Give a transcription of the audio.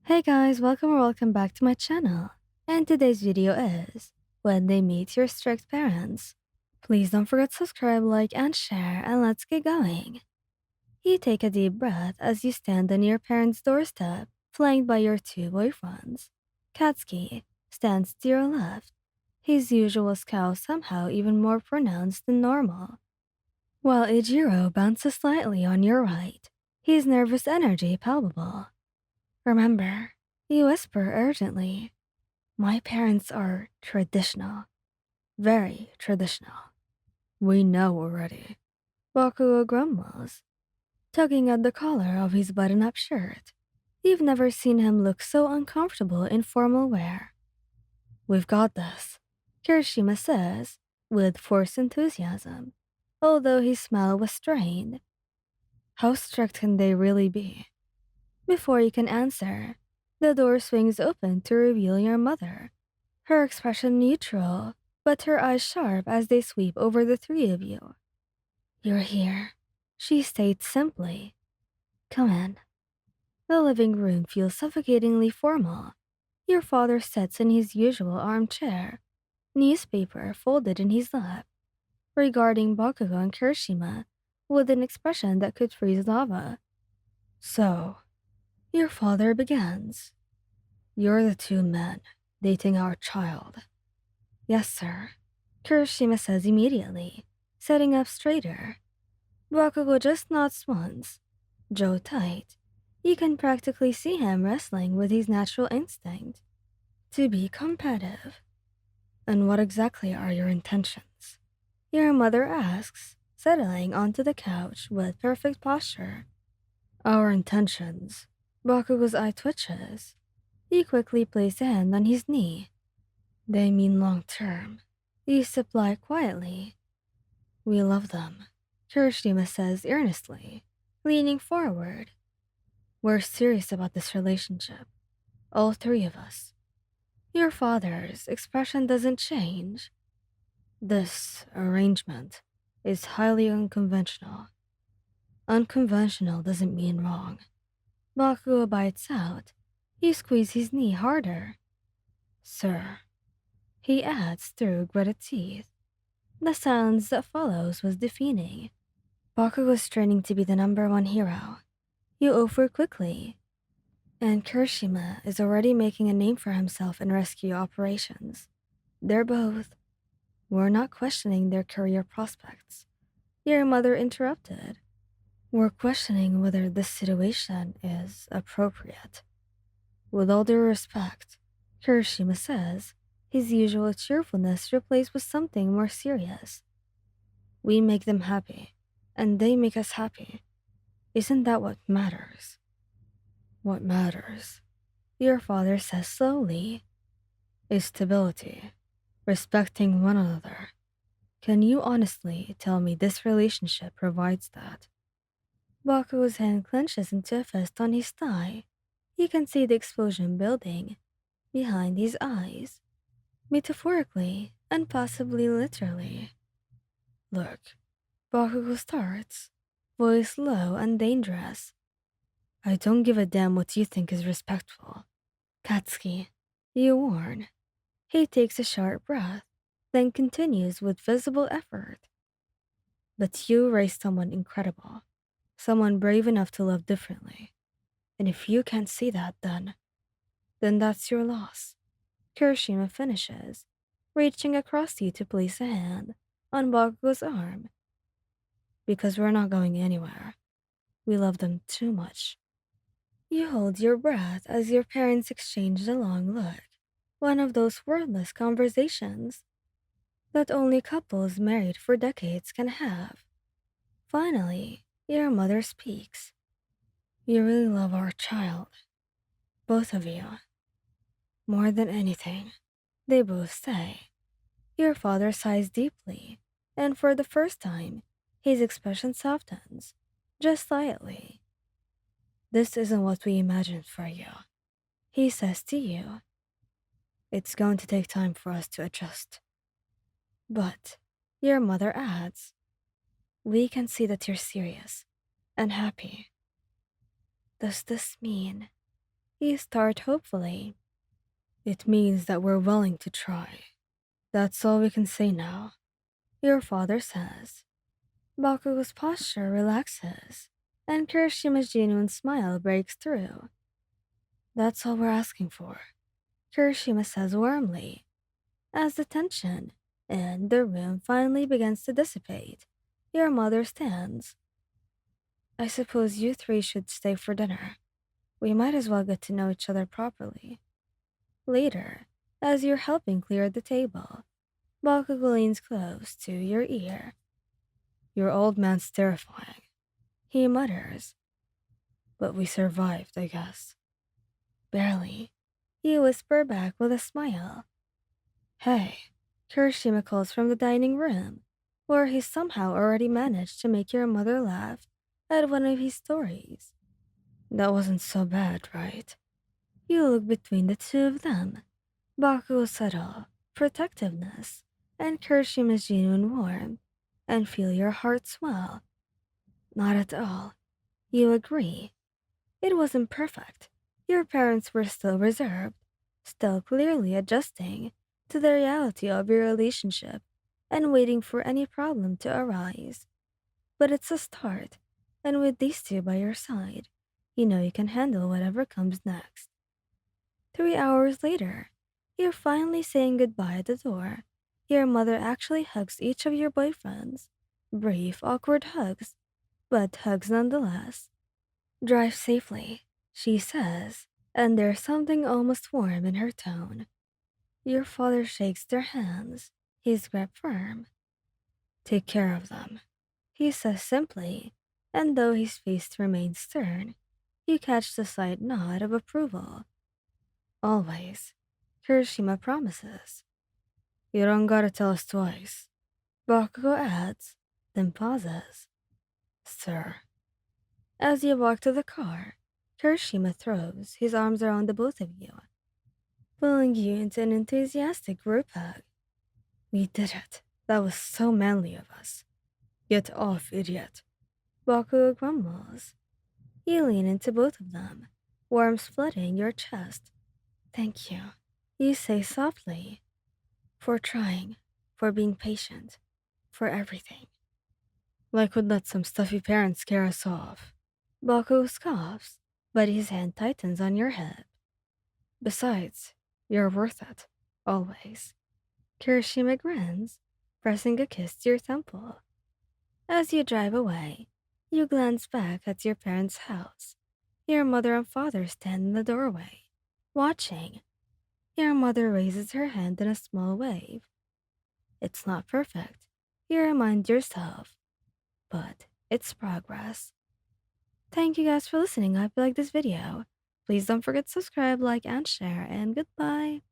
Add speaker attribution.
Speaker 1: Hey guys, welcome or welcome back to my channel. And today's video is when they meet your strict parents. Please don't forget to subscribe, like, and share, and let's get going. You take a deep breath as you stand on your parents' doorstep, flanked by your two boyfriends. Katsuki stands to your left, his usual scowl somehow even more pronounced than normal, while Ijiro bounces slightly on your right, his nervous energy palpable. Remember, you whisper urgently, my parents are traditional. Very traditional. We know already. Bakugo grumbles, tugging at the collar of his button-up shirt. You've never seen him look so uncomfortable in formal wear. We've got this, Kirishima says, with forced enthusiasm, although his smile was strained. How strict can they really be? Before you can answer, the door swings open to reveal your mother, her expression neutral, but her eyes sharp as they sweep over the three of you. You're here, she states simply. Come in. The living room feels suffocatingly formal. Your father sits in his usual armchair, newspaper folded in his lap, regarding Bakugo and Kirishima with an expression that could freeze lava. So, your father begins. You're the two men dating our child. Yes, sir, Kirishima says immediately, sitting up straighter. Bakugo just nods once, jaw tight. You can practically see him wrestling with his natural instinct to be competitive. And what exactly are your intentions? Your mother asks, settling onto the couch with perfect posture. Our intentions. Bakugo's eye twitches. He quickly placed a hand on his knee. They mean long term. You supply quietly. We love them, Kirishima says earnestly, leaning forward. We're serious about this relationship, all three of us. Your father's expression doesn't change. This arrangement is highly unconventional. Unconventional doesn't mean wrong. Bakugo bites out. He squeezes his knee harder. Sir, he adds through gritted teeth. The silence that follows was deafening. Bakugo was training to be the number one hero. You offer quickly, and Kirishima is already making a name for himself in rescue operations. They're both. We're not questioning their career prospects. Your mother interrupted. We're questioning whether this situation is appropriate. With all due respect, Kirishima says, his usual cheerfulness replaced with something more serious. We make them happy, and they make us happy. Isn't that what matters? What matters, your father says slowly, is stability, respecting one another. Can you honestly tell me this relationship provides that? Baku's hand clenches into a fist on his thigh. You can see the explosion building behind his eyes, metaphorically and possibly literally. Look, Bakugo starts, voice low and dangerous. I don't give a damn what you think is respectful. Katsuki, you warn. He takes a sharp breath, then continues with visible effort. But you raised someone incredible, someone brave enough to love differently. And if you can't see that, then that's your loss. Kirishima finishes, reaching across you to place a hand on Bakugo's arm. Because we're not going anywhere. We love them too much. You hold your breath as your parents exchange a long look, one of those wordless conversations that only couples married for decades can have. Finally, your mother speaks. You really love our child, both of you, more than anything, they both say. Your father sighs deeply, and for the first time, his expression softens, just slightly. This isn't what we imagined for you, he says to you. It's going to take time for us to adjust. But, your mother adds, we can see that you're serious and happy. Does this mean You start hopefully. It means that we're willing to try. That's all we can say now, your father says. Bakugo's posture relaxes, and Kirishima's genuine smile breaks through. That's all we're asking for, Kirishima says warmly, as the tension in the room finally begins to dissipate. Your mother stands. I suppose you three should stay for dinner. We might as well get to know each other properly. Later, as you're helping clear the table, Bakugo leans close to your ear. Your old man's terrifying, he mutters. But we survived, I guess. Barely. You whisper back with a smile. Hey, Kirishima calls from the dining room, where he somehow already managed to make your mother laugh at one of his stories. That wasn't so bad, right? You look between the two of them. Bakugo's subtle protectiveness and Kirishima's genuine warmth, and feel your heart swell. Not at all. You agree. It wasn't perfect. Your parents were still reserved, still clearly adjusting to the reality of your relationship and waiting for any problem to arise. But it's a start, and with these two by your side, you know you can handle whatever comes next. 3 hours later, you're finally saying goodbye at the door. Your mother actually hugs each of your boyfriends. Brief, awkward hugs, but hugs nonetheless. Drive safely, she says, and there's something almost warm in her tone. Your father shakes their hands, his grip firm. Take care of them, he says simply, and though his face remains stern, you catch the slight nod of approval. Always, Kirishima promises. You don't gotta tell us twice, Bakugo adds, then pauses. Sir. As you walk to the car, Kirishima throws his arms around the both of you, pulling you into an enthusiastic group hug. We did it. That was so manly of us. Get off, idiot. Bakugo grumbles. You lean into both of them, warmth flooding your chest. Thank you, you say softly. For trying, for being patient, for everything. Like we'd let some stuffy parents scare us off. Bakugo scoffs, but his hand tightens on your head. Besides, you're worth it. Always. Kirishima grins, pressing a kiss to your temple. As you drive away, you glance back at your parents' house. Your mother and father stand in the doorway, watching. Your mother raises her hand in a small wave. It's not perfect, you remind yourself, but it's progress. Thank you guys for listening. I hope you like this video. Please don't forget to subscribe, like, and share, and goodbye.